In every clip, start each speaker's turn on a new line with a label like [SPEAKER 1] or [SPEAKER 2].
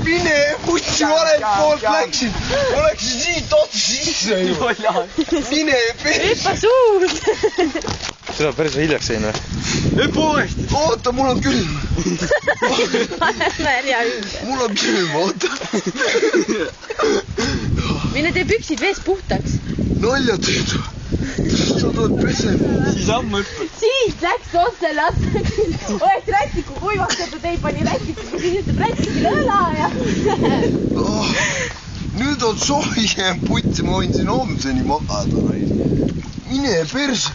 [SPEAKER 1] Mine putsi valet poolt läksin. Oleksin siit otsa sisse ju. Mine perse.
[SPEAKER 2] Hüppa suud.
[SPEAKER 3] Seda päris hiljaks jäin või?
[SPEAKER 1] Hüppa uuesti. Oota, mul on külm.
[SPEAKER 2] Märja ümber.
[SPEAKER 1] Mul on külm, oota.
[SPEAKER 2] Mine tee püksid vees puhtaks.
[SPEAKER 1] Nalja teed. Sa tuled pesema.
[SPEAKER 3] Siis ammu hüppad.
[SPEAKER 2] Siit läks otse lasta. Oleks rätiku kuivastatud, ei pani rätiku, kui siis ütleb rätikile õla ja...
[SPEAKER 1] Nüüd on soojem putsi, ma võin siin homseni magada. Mine perse.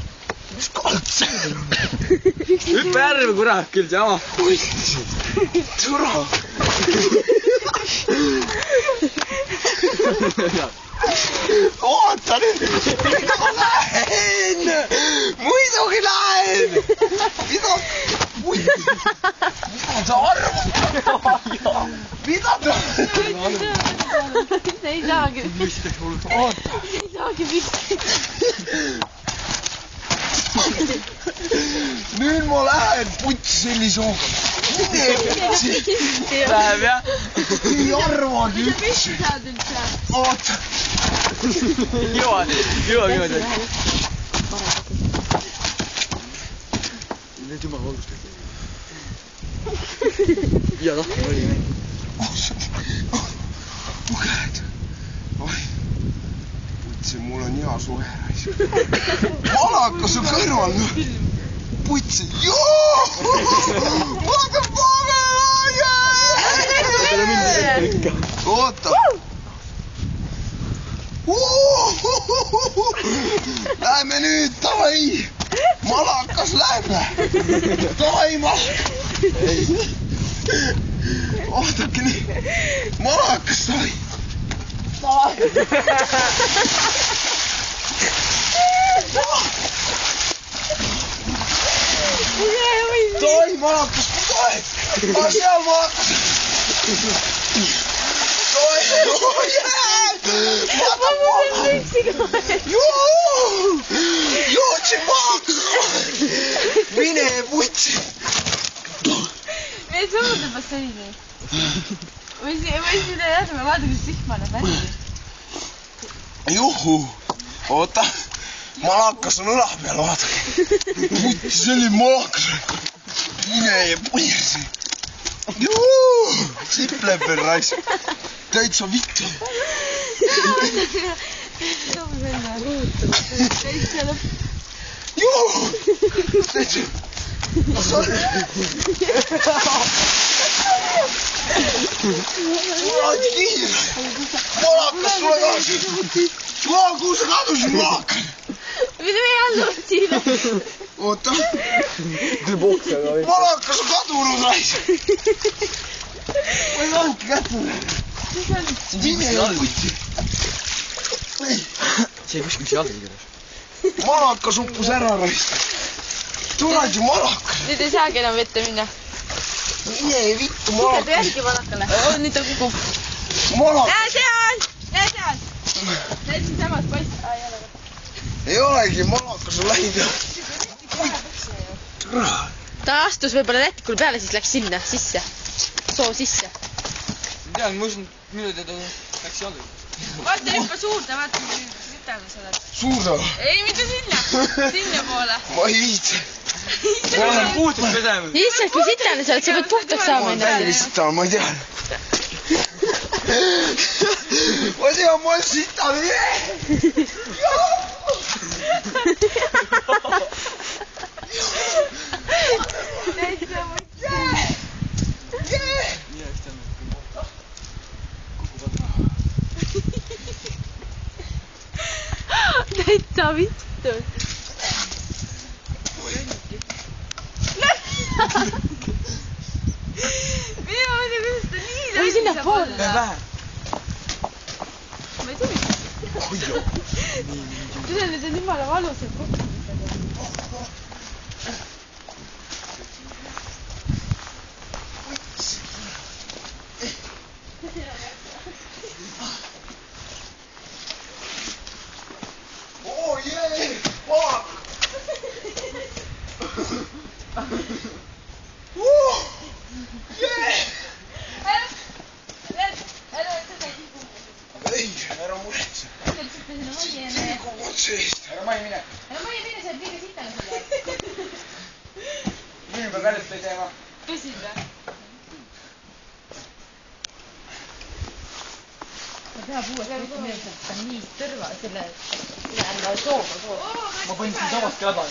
[SPEAKER 1] Mis kaltseer on?
[SPEAKER 3] Hüppe järve, kurat, küll see ama.
[SPEAKER 1] Putsi. Türa. Oota nüüd. Mida lähen? Muidugi lähen. Mida sa arvad? Mida ta?
[SPEAKER 2] See ei saagi.
[SPEAKER 1] Oota.
[SPEAKER 2] See ei saagi püsti.
[SPEAKER 1] Nüüd ma lähen putsi sellise hooga. Mine putsi.
[SPEAKER 3] Läheb jah?
[SPEAKER 1] Ei arvagi üldse. Oota.
[SPEAKER 3] Jõua niimoodi. Need juba valgustab. Ja tahti oli meil.
[SPEAKER 1] Mu käed. Putsi, mul on hea suhe. Malakas on kõrval. Putsi. Joo! Vaata pagela! Oota. Lähme nüüd, tavai! Malakas lähme! Tavai, malakas! Ootake nii! Malakas, tavai! Tavai, malakas, tavai! Ma seal malakas! Tavai, Jootsi maaks! Mine putsi!
[SPEAKER 2] Meil suurde basseini. Või sinna jätame, vaata kus sihma näeb välja.
[SPEAKER 1] Juhu! Oota! Malakas on õla peal, vaadake! Putsi, see oli malakas! Mine ja põhjasi! Juhu! Sipleb veel raisk! Täitsa vittu! Juhu! Täitsa! Suradi kiire! Malakas, tule kaasa! Kuhu sa kadusid, malakas?
[SPEAKER 2] Mida me ei andnud siile?
[SPEAKER 1] Oota! Malakas on kadunud, raisk! Ma ei saanudki kätte. Mine ja putsi!
[SPEAKER 3] See kuskil seal igatahes.
[SPEAKER 1] Malakas uppus ära, raisk! Tuled ju malakas!
[SPEAKER 2] Nüüd ei saagi enam vette minna.
[SPEAKER 1] Mine vittu,
[SPEAKER 2] Mida
[SPEAKER 1] malakas!
[SPEAKER 2] ta järgi malakale? Nüüd ta kukub.
[SPEAKER 1] Malakas!
[SPEAKER 2] Näe seal! Näe seal! Näe siin samas poiss.
[SPEAKER 1] Ei olegi, malakas on läinud.
[SPEAKER 2] Ta astus võib-olla rätikul peale, siis läks sinna, sisse. Soo sisse.
[SPEAKER 3] Tean, ma usun, minu teada läks jalga.
[SPEAKER 2] Vaata hüppa suurde, vaata, mis sütame sa oled.
[SPEAKER 1] Suurde?
[SPEAKER 2] Ei, mitte sinna. Sinna poole.
[SPEAKER 1] Ma ei viitse.
[SPEAKER 3] Ma olen puhtaks pesema.
[SPEAKER 2] Issand, kui sitane sa oled, sa pead puhtaks saama
[SPEAKER 1] Ma
[SPEAKER 2] enda
[SPEAKER 1] olen
[SPEAKER 2] peale.
[SPEAKER 1] sitane, ma ei tea. Ma tean, ma olen sitane.
[SPEAKER 2] Täitsa vittu. Minu mõte, kuidas ta nii läbi saab olla. Ma ei tea. Tule, need on jumala valusad kokku.
[SPEAKER 1] Oh yeah! Fuck!
[SPEAKER 3] pärast ei tee ma.
[SPEAKER 2] tõsid või? ta peab uuesti meelde, et ta on nii tõrva selle sooma koos.
[SPEAKER 3] Ma panin siin samast käda.